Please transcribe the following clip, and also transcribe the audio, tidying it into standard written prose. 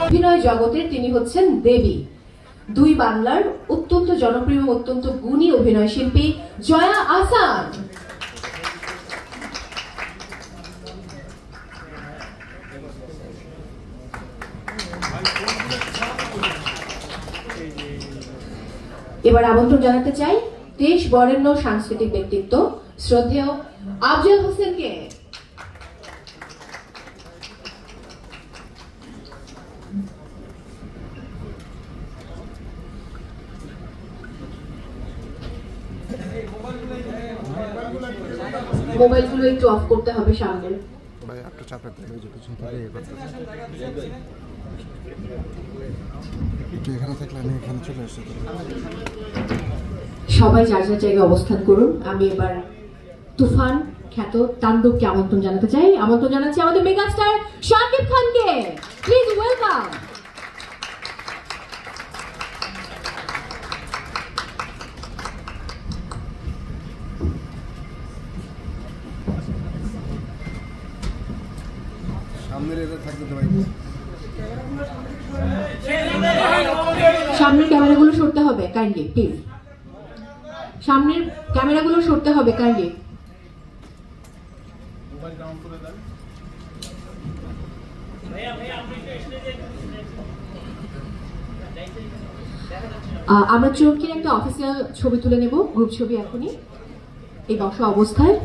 অভিনয় জগতের তিনি হচ্ছেন দেবী। দুই বাংলার অত্যন্ত জনপ্রিয় অত্যন্ত গুণী অভিনয় শিল্পী জয়া আহসান। এবার আমন্ত্রণ জানাতে চাই দেশ বরেণ্য সাংস্কৃতিক ব্যক্তিত্ব শ্রদ্ধেয় আফজাল হোসেনকে। মোবাইলগুলো একটু অফ করতে হবে সামনে। সবাই যার যার জায়গায় অবস্থান করুন। আমি এবার তুফান খ্যাত তাণ্ডবকে আমন্ত্রণ জানাতে চাই। আমন্ত্রণ জানাচ্ছি আমাদের মেগাস্টার শাকিব খানকে। Please welcome. সামনের ক্যামেরাগুলো সরতে হবে কাইন্ডলি, প্লিজ। সামনের ক্যামেরাগুলো সরতে হবে কাইন্ডলি। আমরা চোরকির একটা অফিসিয়াল ছবি তুলে নেব, গ্রুপ ছবি এখনই এই বসা অবস্থায়।